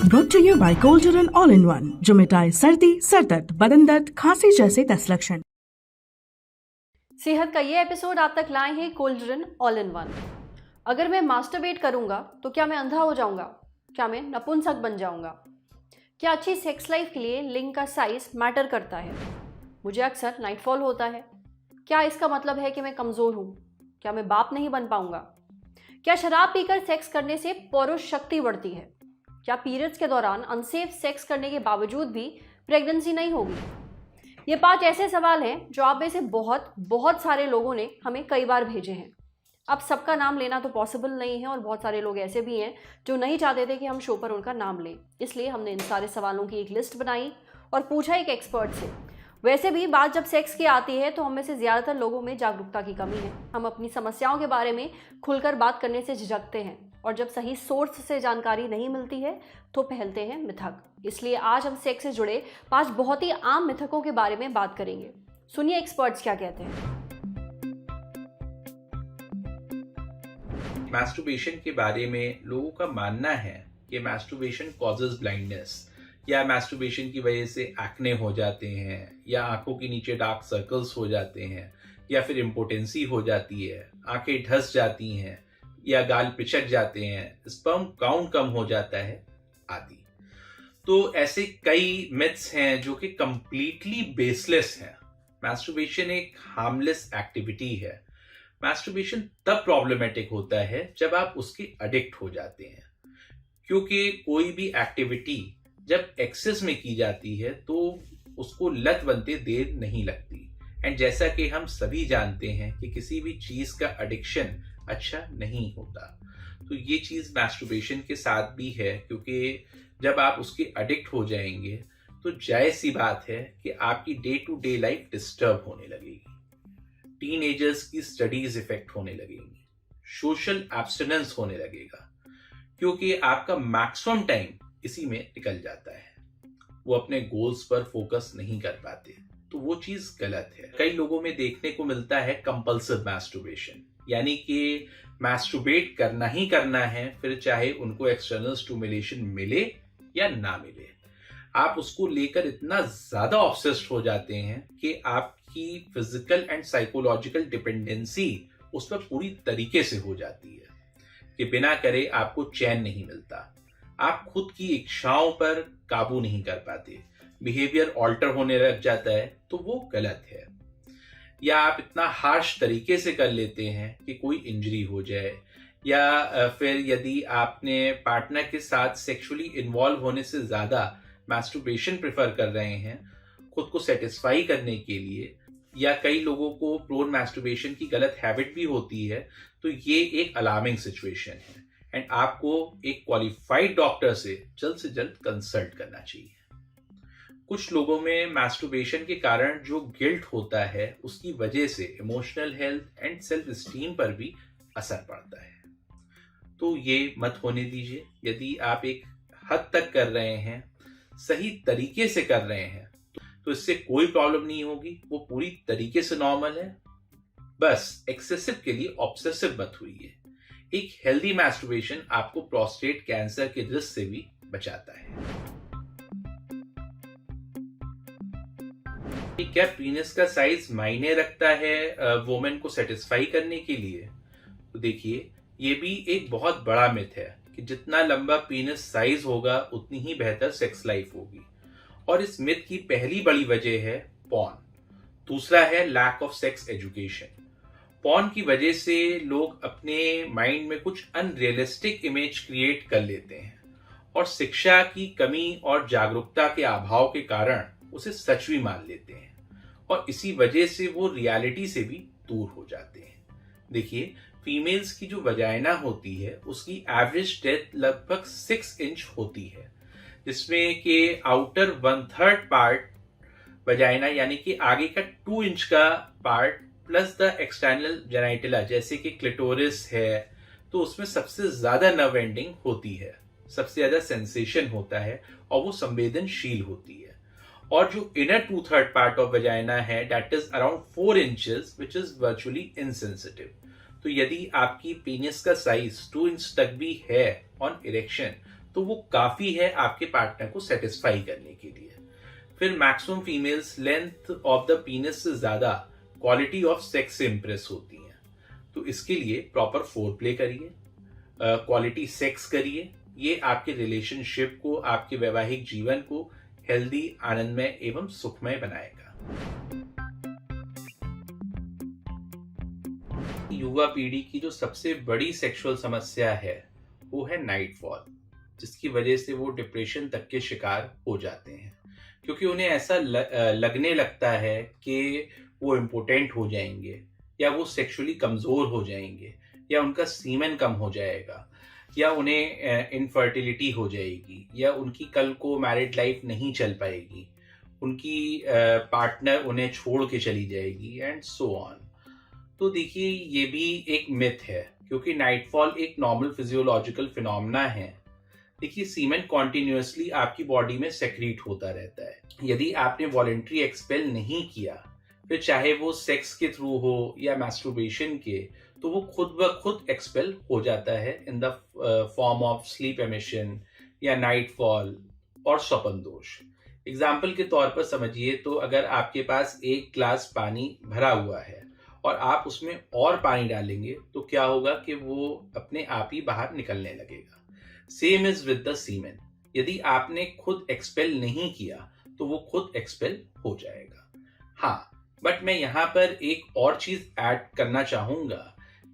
Brought to you by Colgeron All-in-One, जो मिटाए सर्दी, सरदर्द, बदन दर्द, खांसी जैसे 10 लक्षण। सेहत का ये एपिसोड आप तक लाए हैं कोल्ड्रन ऑल इन वन। अगर मैं मास्टरबेट करूंगा तो क्या मैं अंधा हो जाऊंगा? क्या मैं नपुंसक बन जाऊंगा? क्या अच्छी सेक्स लाइफ के लिए लिंग का साइज मैटर करता है? मुझे अक्सर नाइटफॉल होता है। क्या इसका मतलब है कि मैं कमज़ोर हूँ? क्या मैं बाप नहीं बन पाऊंगा? क्या शराब पीकर सेक्स करने से पौरुष शक्ति बढ़ती है? क्या पीरियड्स के दौरान अनसेफ सेक्स करने के बावजूद भी प्रेगनेंसी नहीं होगी? ये 5 ऐसे सवाल हैं जो आप में से बहुत सारे लोगों ने हमें कई बार भेजे हैं। अब सबका नाम लेना तो पॉसिबल नहीं है और बहुत सारे लोग ऐसे भी हैं जो नहीं चाहते थे कि हम शो पर उनका नाम लें। इसलिए हमने इन सारे सवालों की एक लिस्ट बनाई और पूछा एक एक्सपर्ट से। वैसे भी बात जब सेक्स की आती है तो हम में से ज़्यादातर लोगों में जागरूकता की कमी है। हम अपनी समस्याओं के बारे में खुलकर बात करने से झिझकते हैं और जब सही सोर्स से जानकारी नहीं मिलती है तो पहलते हैं मिथक। इसलिए आज हम सेक्स से जुड़े 5 बहुत ही आम मिथकों के बारे में बात करेंगे। सुनिए एक्सपर्ट्स क्या कहते हैं। मैस्टरबेशन के बारे में लोगों का मानना है कि मैस्टरबेशन कॉजेज ब्लाइंडनेस, या मैस्टरबेशन की वजह से एक्ने हो जाते हैं, या आंखों के नीचे डार्क सर्कल्स हो जाते हैं, या फिर इम्पोटेंसी हो जाती है, आंखें ढस जाती हैं, या गाल पिचक जाते हैं, स्पर्म काउंट कम हो जाता है आदि। तो ऐसे कई मिथ्स हैं जो कि कंप्लीटली बेसलेस हैं। मैस्टरबेशन एक हार्मलेस एक्टिविटी है। मैस्टरबेशन तब प्रॉब्लमेटिक होता है जब आप उसके एडिक्ट हो जाते हैं, क्योंकि कोई भी एक्टिविटी जब एक्सेस में की जाती है तो उसको लत बनते देर नहीं लगती। एंड जैसा कि हम सभी जानते हैं कि किसी भी चीज का एडिक्शन अच्छा नहीं होता, तो ये चीज मैस्टरबेशन के साथ भी है, क्योंकि जब आप उसके एडिक्ट हो जाएंगे तो जायज सी बात है कि आपकी day to day life disturb होने लगेगी, टीनेजर्स की स्टडीज इफेक्ट होने लगेंगी, सोशल एब्स्टिनेंस होने लगेगा, क्योंकि आपका मैक्सिमम टाइम इसी में निकल जाता है। वो अपने गोल्स पर फोकस नहीं कर पाते, तो वो चीज गलत है। कई लोगों में देखने को मिलता है कंपल्सिव मैस्टरबेशन, यानी कि मैस्टरबेट करना ही करना है, फिर चाहे उनको एक्सटर्नल स्टिमुलेशन मिले या ना मिले। आप उसको लेकर इतना ज्यादा ऑब्सेस्ड हो जाते हैं कि आपकी फिजिकल एंड साइकोलॉजिकल डिपेंडेंसी उस पर पूरी तरीके से हो जाती है कि बिना करे आपको चैन नहीं मिलता, आप खुद की इच्छाओं पर काबू नहीं कर पाते, बिहेवियर ऑल्टर होने लग जाता है, तो वो गलत है। या आप इतना हार्श तरीके से कर लेते हैं कि कोई इंजरी हो जाए, या फिर यदि आपने पार्टनर के साथ सेक्सुअली इन्वॉल्व होने से ज्यादा मैस्टरबेशन प्रेफर कर रहे हैं खुद को सेटिस्फाई करने के लिए, या कई लोगों को प्रोन मैस्टरबेशन की गलत हैबिट भी होती है, तो ये एक अलार्मिंग सिचुएशन है एंड आपको एक क्वालिफाइड डॉक्टर से जल्द कंसल्ट करना चाहिए। कुछ लोगों में मैस्टरबेशन के कारण जो गिल्ट होता है उसकी वजह से emotional health and self esteem पर भी असर पड़ता है, तो ये मत होने दीजिए। यदि आप एक हद तक कर रहे हैं, सही तरीके से कर रहे हैं, तो इससे कोई प्रॉब्लम नहीं होगी, वो पूरी तरीके से नॉर्मल है। बस एक्सेसिव के लिए ऑब्सेसिव मत हुई। एक हेल्दी मैस्टरबेशन आपको प्रोस्टेट कैंसर के रिस्क से भी बचाता है। क्या पीनस का साइज मायने रखता है वुमेन को सेटिस्फाई करने के लिए? तो देखिए, ये भी एक बहुत बड़ा मिथ है कि जितना लंबा पीनस साइज होगा उतनी ही बेहतर सेक्स लाइफ होगी, और इस मिथ की पहली बड़ी वजह है पॉर्न। दूसरा है lack of sex education. Porn की वजह से लोग अपने माइंड में कुछ अनरियलिस्टिक इमेज क्रिएट कर लेते हैं, और शिक्षा की कमी और जागरूकता के अभाव के कारण उसे सच भी मान लेते हैं, और इसी वजह से वो रियलिटी से भी दूर हो जाते हैं। देखिए, फीमेल्स की जो वजाइना होती है उसकी एवरेज डेप्थ लगभग 6 इंच होती है, जिसमें कि आउटर 1/3 पार्ट वजाइना यानी कि आगे का 2 इंच का पार्ट प्लस द एक्सटर्नल जेनिटला जैसे कि क्लिटोरिस है, तो उसमें सबसे ज्यादा नर्व एंडिंग होती है, सबसे ज्यादा सेंसेशन होता है और वो संवेदनशील होती है। और जो इनर 2/3 पार्ट ऑफ वजाइना है that is around 4 inches which is virtually insensitive. तो यदि आपकी पेनिस का साइज 2 इंच तक भी है ऑन इरेक्शन, तो वो काफी है आपके पार्टनर को सेटिस्फाई करने के लिए। फिर maximum females length of the penis से ज्यादा क्वालिटी ऑफ सेक्स से इंप्रेस होती हैं। तो इसके लिए प्रॉपर फोर प्ले करिए, क्वालिटी सेक्स करिए। ये आपके रिलेशनशिप को, आपके वैवाहिक जीवन को हेल्दी, आनंदमय एवं सुखमय बनाएगा। युवा पीढ़ी की जो सबसे बड़ी सेक्सुअल समस्या है वो है नाइटफॉल, जिसकी वजह से वो डिप्रेशन तक के शिकार हो जाते हैं, क्योंकि उन्हें ऐसा लगने लगता है कि वो इम्पोर्टेंट हो जाएंगे, या वो सेक्सुअली कमजोर हो जाएंगे, या उनका सीमेन कम हो जाएगा, या उन्हें इनफर्टिलिटी हो जाएगी, या उनकी कल को मैरिड लाइफ नहीं चल पाएगी, उनकी पार्टनर उन्हें छोड़ के चली जाएगी, एंड सो ऑन। तो देखिए, ये भी एक मिथ है, क्योंकि नाइटफॉल एक नॉर्मल फिजियोलॉजिकल फिनोमेना है। देखिए, सीमेन कॉन्टिन्यूसली आपकी बॉडी में सेक्रीट होता रहता है। यदि आपने वॉलेंट्री एक्सपेल नहीं किया, फिर चाहे वो सेक्स के थ्रू हो या मैस्टरबेशन के, तो वो खुद ब खुद एक्सपेल हो जाता है in the form of sleep emission या नाइटफॉल और स्वप्न दोष। एग्जाम्पल के तौर पर समझिए, तो अगर आपके पास एक ग्लास पानी भरा हुआ है और आप उसमें और पानी डालेंगे, तो क्या होगा कि वो अपने आप ही बाहर निकलने लगेगा। Same is with the semen. यदि आपने खुद एक्सपेल नहीं किया, तो वो खुद एक्सपेल हो जाएगा। हाँ, बट मैं यहाँ पर एक और चीज ऐड करना चाहूंगा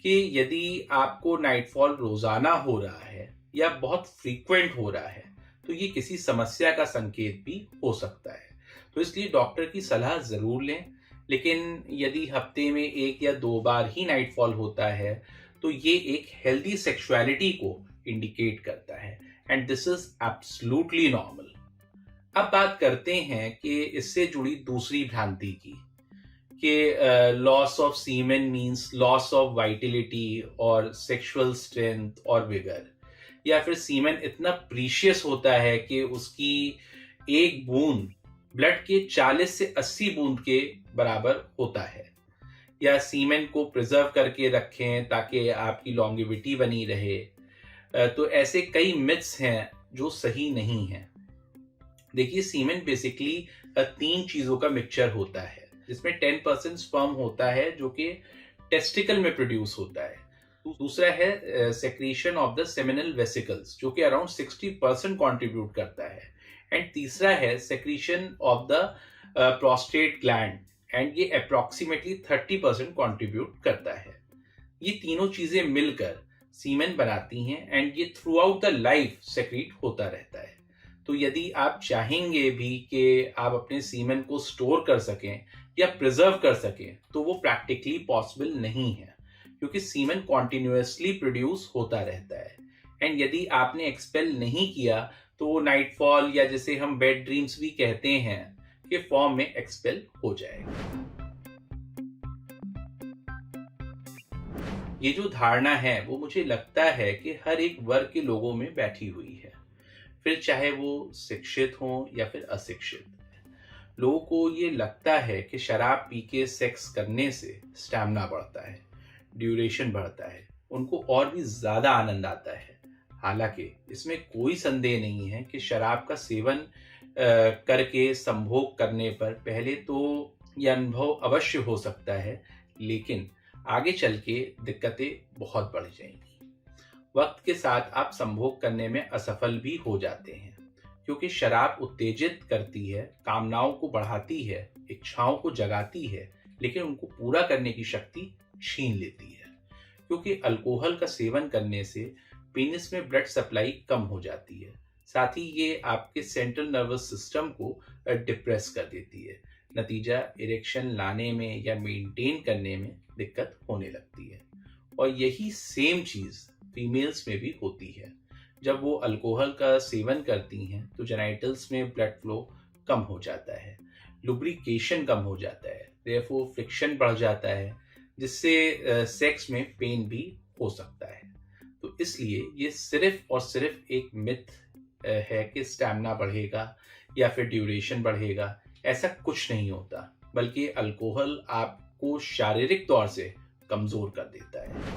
कि यदि आपको नाइटफॉल रोजाना हो रहा है या बहुत फ्रीक्वेंट हो रहा है, तो ये किसी समस्या का संकेत भी हो सकता है। तो इसलिए डॉक्टर की सलाह जरूर लें। लेकिन यदि हफ्ते में 1 या 2 बार ही नाइटफॉल होता है, तो ये एक हेल्दी सेक्सुअलिटी को इंडिकेट करता है, and this is absolutely normal. अब बात करते हैं कि इससे जुड़ी दूसरी भ्रांति की, कि loss of semen means loss of vitality और सेक्सुअल स्ट्रेंथ और विगर, या फिर सीमेन इतना प्रीशियस होता है कि उसकी एक बूंद ब्लड के 40 से 80 बूंद के बराबर होता है, या सीमेन को प्रिजर्व करके रखें ताकि आपकी लॉन्गेविटी बनी रहे। तो ऐसे कई मिथ्स हैं जो सही नहीं हैं। देखिए, सीमेन बेसिकली 3 चीजों का मिक्सचर होता है, जिसमें 10% स्पर्म होता है जो कि टेस्टिकल में प्रोड्यूस होता है। दूसरा है secretion of the seminal vesicles, जो कि अराउंड 60% कंट्रीब्यूट करता है, एंड तीसरा है secretion of the prostate gland, and ये अप्रोक्सीमेटली 30% कंट्रीब्यूट करता है। ये तीनों चीजें मिलकर सीमेन बनाती हैं, एंड ये through out the life secrete होता रहता है। तो यदि आप चाहेंगे भी कि आप अपने सीमेन को स्टोर कर सकें या प्रिजर्व कर सकें, तो वो प्रैक्टिकली पॉसिबल नहीं है, क्योंकि सीमेन कॉन्टिन्यूसली प्रोड्यूस होता रहता है, एंड यदि आपने एक्सपेल नहीं किया, तो वो नाइटफॉल, या जिसे हम बेड ड्रीम्स भी कहते हैं, के फॉर्म में एक्सपेल हो जाएगा। ये जो धारणा है वो मुझे लगता है कि हर एक वर्ग के लोगों में बैठी हुई है, फिर चाहे वो शिक्षित हों या फिर अशिक्षित। लोगों को ये लगता है कि शराब पी के सेक्स करने से स्टैमिना बढ़ता है, ड्यूरेशन बढ़ता है, उनको और भी ज्यादा आनंद आता है। हालांकि इसमें कोई संदेह नहीं है कि शराब का सेवन करके संभोग करने पर पहले तो यह अनुभव अवश्य हो सकता है, लेकिन आगे चल के दिक्कतें बहुत बढ़ जाएंगी। वक्त के साथ आप संभोग करने में असफल भी हो जाते हैं, क्योंकि शराब उत्तेजित करती है, कामनाओं को बढ़ाती है, इच्छाओं को जगाती है, लेकिन उनको पूरा करने की शक्ति छीन लेती है। क्योंकि अल्कोहल का सेवन करने से पेनिस में ब्लड सप्लाई कम हो जाती है, साथ ही ये आपके सेंट्रल नर्वस सिस्टम को डिप्रेस कर देती है। नतीजा, इरेक्शन लाने में या मेंटेन करने में दिक्कत होने लगती है। और यही सेम चीज फीमेल्स में भी होती है। जब वो अल्कोहल का सेवन करती हैं तो जेनाइटल्स में ब्लड फ्लो कम हो जाता है, लुब्रिकेशन कम हो जाता है, देयरफॉर फ्रिक्शन बढ़ जाता है, जिससे सेक्स में पेन भी हो सकता है। तो इसलिए ये सिर्फ और सिर्फ एक मिथ है कि स्टैमिना बढ़ेगा या फिर ड्यूरेशन बढ़ेगा। ऐसा कुछ नहीं होता, बल्कि अल्कोहल आपको शारीरिक तौर से कमजोर कर देता है।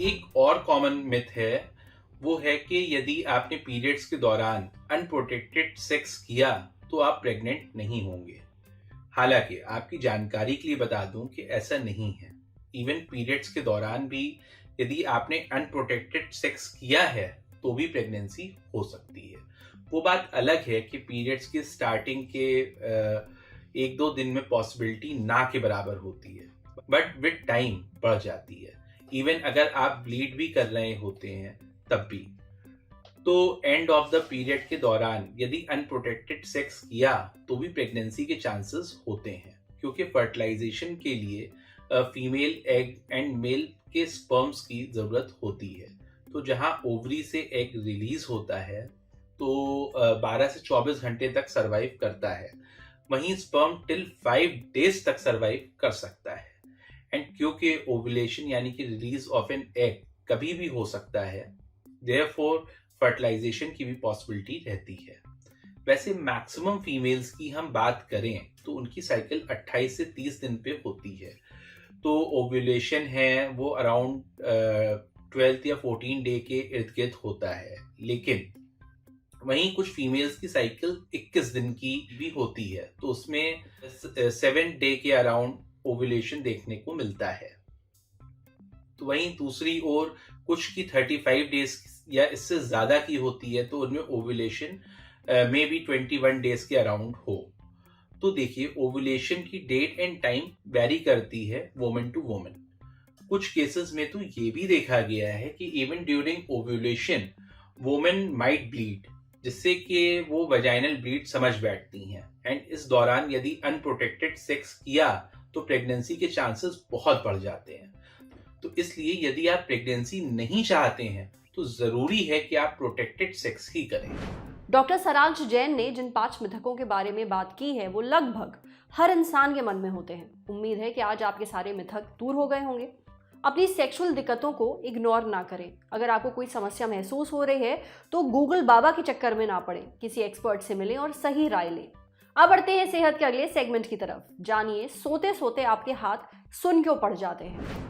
एक और कॉमन मिथ है, वो है कि यदि आपने पीरियड्स के दौरान अनप्रोटेक्टेड सेक्स किया तो आप प्रेग्नेंट नहीं होंगे। हालांकि आपकी जानकारी के लिए बता दूं कि ऐसा नहीं है। इवन पीरियड्स के दौरान भी यदि आपने अनप्रोटेक्टेड सेक्स किया है तो भी प्रेगनेंसी हो सकती है। वो बात अलग है कि पीरियड्स की स्टार्टिंग के 1-2 दिन में पॉसिबिलिटी ना के बराबर होती है, बट विद टाइम बढ़ जाती है। इवन अगर आप ब्लीड भी कर रहे होते हैं तब भी। तो एंड ऑफ द पीरियड के दौरान यदि अनप्रोटेक्टेड सेक्स किया तो भी प्रेगनेंसी के चांसेस होते हैं, क्योंकि फर्टिलाइजेशन के लिए फीमेल एग एंड मेल के स्पर्म्स की जरूरत होती है। तो जहां ओवरी से एग रिलीज होता है तो 12 से 24 घंटे तक सरवाइव करता है, वहीं स्पर्म टिल 5 डेज तक सरवाइव कर सकता है। एंड क्योंकि ओवुलेशन यानी कि रिलीज ऑफ एन एग कभी भी हो सकता है, देयरफॉर फर्टिलाइजेशन की भी पॉसिबिलिटी रहती है। वैसे मैक्सिमम फीमेल्स की हम बात करें तो उनकी साइकिल 28 से 30 दिन पे होती है। तो ओव्यूलेशन है वो अराउंड 12 या 14 डे के इर्द गिर्द होता है, लेकिन वहीं कुछ फीमेल्स की साइकिल 21 दिन की भी होती है, तो उसमें 7 डे के अराउंड ओव्यूलेशन देखने को मिलता है। तो वहीं दूसरी ओर कुछ की 35 डेज या इससे ज्यादा की होती है, तो उनमें ओव्यूलेशन में भी 21 डेज के अराउंड हो। तो देखिए, ओव्यूलेशन की डेट एंड टाइम वेरी करती है वुमन टू वुमन। कुछ केसेस में तो ये भी देखा गया है कि even during ovulation women might bleed, जिससे कि वो वजाइनल ब्लीड समझ बैठती हैं। एंड इस दौरान यदि अनप्रोटेक्टेड सेक्स किया तो प्रेगनेंसी के चांसेस बहुत बढ़ जाते हैं। तो इसलिए यदि आप प्रेगनेंसी नहीं चाहते हैं तो जरूरी है कि आप प्रोटेक्टेड सेक्स ही करें। डॉक्टर सारांश जैन ने जिन 5 मिथकों के बारे में बात की है वो लगभग हर इंसान के मन में होते हैं। उम्मीद है कि आज आपके सारे मिथक दूर हो गए होंगे। अपनी सेक्सुअल दिक्कतों को इग्नोर ना करें। अगर आपको कोई समस्या महसूस हो रही है तो गूगल बाबा के चक्कर में ना पड़े, किसी एक्सपर्ट से मिलें और सही राय लें। अब बढ़ते हैं सेहत के अगले सेगमेंट की तरफ। जानिए सोते सोते आपके हाथ सुन क्यों पड़ जाते हैं।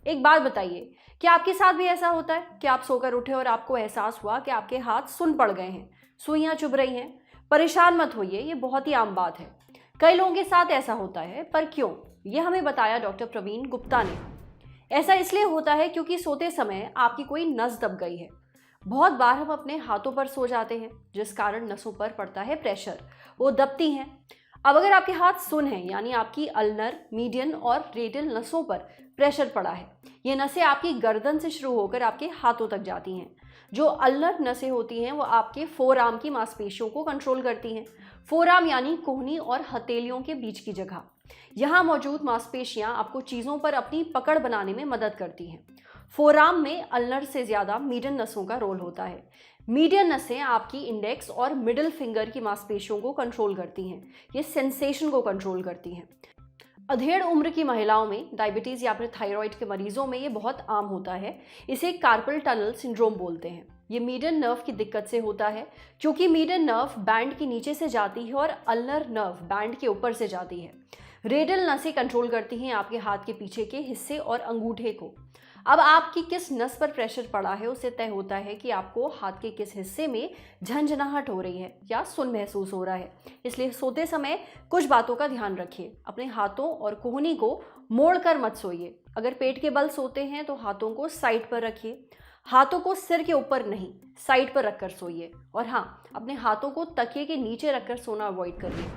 एक बात बताइए, क्या आपके साथ भी ऐसा होता है कि आप सोकर उठे और आपको एहसास हुआ कि आपके हाथ सुन पड़ गए हैं, सुइयां चुभ रही हैं? परेशान मत होइए, ये बहुत ही आम बात है। कई लोगों के साथ ऐसा होता है, पर क्यों? ये हमें बताया डॉक्टर प्रवीण गुप्ता ने। ऐसा इसलिए होता है क्योंकि सोते समय आपकी कोई नस दब गई है। बहुत बार हम अपने हाथों पर सो जाते हैं, जिस कारण नसों पर पड़ता है प्रेशर, वो दबती हैं। अब अगर आपके हाथ सुन हैं, यानी आपकी अल्नर, मीडियन और रेडियल नसों पर प्रेशर पड़ा है। ये नसें आपकी गर्दन से शुरू होकर आपके हाथों तक जाती हैं। जो अल्नर नसें होती हैं वो आपके फोरआर्म की मांसपेशियों को कंट्रोल करती हैं। फोरआर्म यानी कोहनी और हथेलियों के बीच की जगह। यहाँ मौजूद मांसपेशियां आपको चीज़ों पर अपनी पकड़ बनाने में मदद करती हैं। फोरआर्म में अल्नर से ज़्यादा मीडियन नसों का रोल होता है। मीडियन नसें आपकी इंडेक्स और मिडिल फिंगर की मांसपेशियों को कंट्रोल करती हैं। ये सेंसेशन को कंट्रोल करती हैं। अधेड़ उम्र की महिलाओं में, डायबिटीज़ या फिर थायराइड के मरीजों में ये बहुत आम होता है। इसे कार्पल टनल सिंड्रोम बोलते हैं। ये मीडियन नर्व की दिक्कत से होता है, क्योंकि मीडियन नर्व बैंड के नीचे से जाती है और अल्नर नर्व बैंड के ऊपर से जाती है। रेडियल नसें कंट्रोल करती हैं आपके हाथ के पीछे के हिस्से और अंगूठे को। अब आपकी किस नस पर प्रेशर पड़ा है उससे तय होता है कि आपको हाथ के किस हिस्से में झंझनाहट हो रही है या सुन महसूस हो रहा है। इसलिए सोते समय कुछ बातों का ध्यान रखिए। अपने हाथों और कोहनी को मोड़ कर मत सोइए। अगर पेट के बल सोते हैं तो हाथों को साइड पर रखिए। हाथों को सिर के ऊपर नहीं, साइड पर रखकर सोइए। और हाँ, अपने हाथों को तकिए के नीचे रखकर सोना अवॉइड करिए।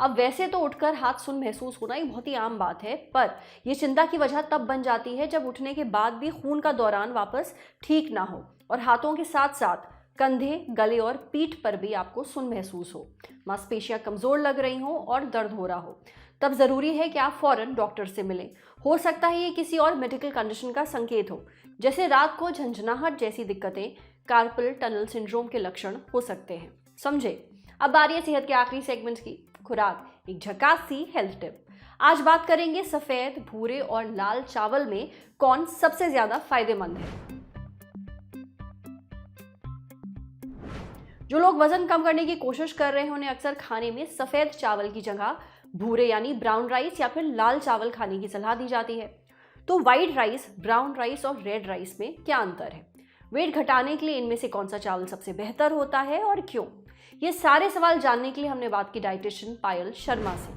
अब वैसे तो उठकर हाथ सुन महसूस होना ये बहुत ही आम बात है, पर यह चिंता की वजह तब बन जाती है जब उठने के बाद भी खून का दौरान वापस ठीक ना हो और हाथों के साथ साथ कंधे, गले और पीठ पर भी आपको सुन महसूस हो, मांसपेशियां कमज़ोर लग रही हों और दर्द हो रहा हो। तब ज़रूरी है कि आप फ़ौरन डॉक्टर से मिलें। हो सकता है ये किसी और मेडिकल कंडीशन का संकेत हो, जैसे रात को झंझनाहट जैसी दिक्कतें कार्पल टनल सिंड्रोम के लक्षण हो सकते हैं। समझे? अब बारी है सेहत के आखिरी सेगमेंट की, खुराक, एक झकास सी हेल्थ टिप। आज बात करेंगे सफ़ेद, भूरे और लाल चावल में कौन सबसे ज़्यादा फायदेमंद है। जो लोग वजन कम करने की कोशिश कर रहे हैं उन्हें अक्सर खाने में सफ़ेद चावल की जगह भूरे यानी ब्राउन राइस या फिर लाल चावल खाने की सलाह दी जाती है। तो वाइट राइस, ब्राउन राइस और रेड राइस में क्या अंतर है? वेट घटाने के लिए इनमें से कौन सा चावल सबसे बेहतर होता है और क्यों? ये सारे सवाल जानने के लिए हमने बात की डाइटिशियन पायल शर्मा से।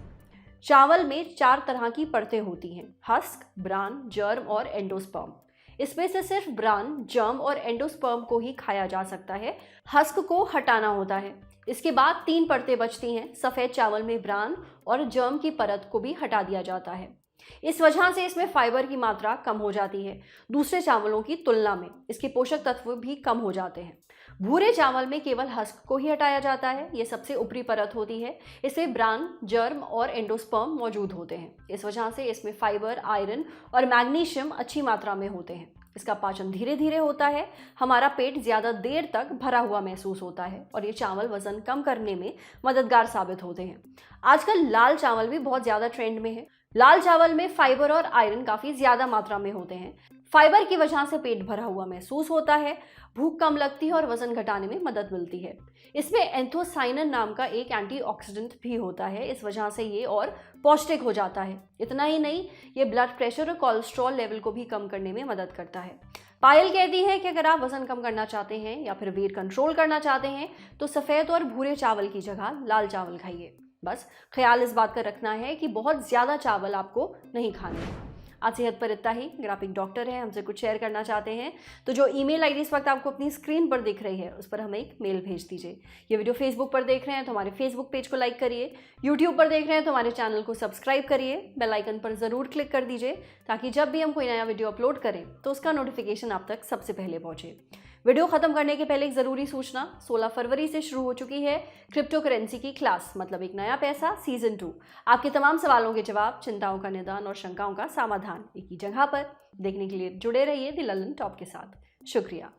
चावल में 4 तरह की परतें होती हैं: हस्क, ब्रान, जर्म और एंडोस्पर्म। इसमें से सिर्फ ब्रान, जर्म और एंडोस्पर्म को ही खाया जा सकता है, हस्क को हटाना होता है। इसके बाद 3 परतें बचती हैं। सफ़ेद चावल में ब्रान और जर्म की परत को भी हटा दिया जाता है। इस वजह से इसमें फाइबर की मात्रा कम हो जाती है। दूसरे चावलों की तुलना में इसके पोषक तत्व भी कम हो जाते हैं। भूरे चावल में केवल हस्क को ही हटाया जाता है। ये सबसे ऊपरी परत होती है। इसमें ब्रान, जर्म और एंडोस्पर्म मौजूद होते हैं। इस वजह से इसमें फाइबर, आयरन और मैग्नीशियम अच्छी मात्रा में होते हैं। इसका पाचन धीरे धीरे होता है। हमारा पेट ज़्यादा देर तक भरा हुआ महसूस होता है और ये चावल वजन कम करने में मददगार साबित होते हैं। आजकल लाल चावल भी बहुत ज़्यादा ट्रेंड में है। लाल चावल में फाइबर और आयरन काफ़ी ज़्यादा मात्रा में होते हैं। फाइबर की वजह से पेट भरा हुआ महसूस होता है, भूख कम लगती है और वजन घटाने में मदद मिलती है। इसमें एंथोसाइनिन नाम का एक एंटीऑक्सीडेंट भी होता है। इस वजह से ये और पौष्टिक हो जाता है। इतना ही नहीं, ये ब्लड प्रेशर और कोलेस्ट्रॉल लेवल को भी कम करने में मदद करता है। पायल कहती है कि अगर आप वजन कम करना चाहते हैं या फिर वेट कंट्रोल करना चाहते हैं तो सफ़ेद और भूरे चावल की जगह लाल चावल खाइए। बस ख्याल इस बात का रखना है कि बहुत ज़्यादा चावल आपको नहीं खाने हैं। आज सेहत पर इतना ही। अगर आप एक डॉक्टर हैं, हमसे कुछ शेयर करना चाहते हैं तो जो ईमेल आईडी इस वक्त आपको अपनी स्क्रीन पर दिख रही है उस पर हमें एक मेल भेज दीजिए। ये वीडियो फेसबुक पर देख रहे हैं तो हमारे फेसबुक पेज को लाइक करिए, यूट्यूब पर देख रहे हैं तो हमारे चैनल को सब्सक्राइब करिए, बेल आइकन पर ज़रूर क्लिक कर दीजिए ताकि जब भी हम कोई नया वीडियो अपलोड करें तो उसका नोटिफिकेशन आप तक सबसे पहले पहुँचे। वीडियो खत्म करने के पहले एक ज़रूरी सूचना, 16 फरवरी से शुरू हो चुकी है क्रिप्टो करेंसी की क्लास, मतलब एक नया पैसा सीजन 2। आपके तमाम सवालों के जवाब, चिंताओं का निदान और शंकाओं का समाधान एक ही जगह पर। देखने के लिए जुड़े रहिए द ललन टॉप के साथ। शुक्रिया।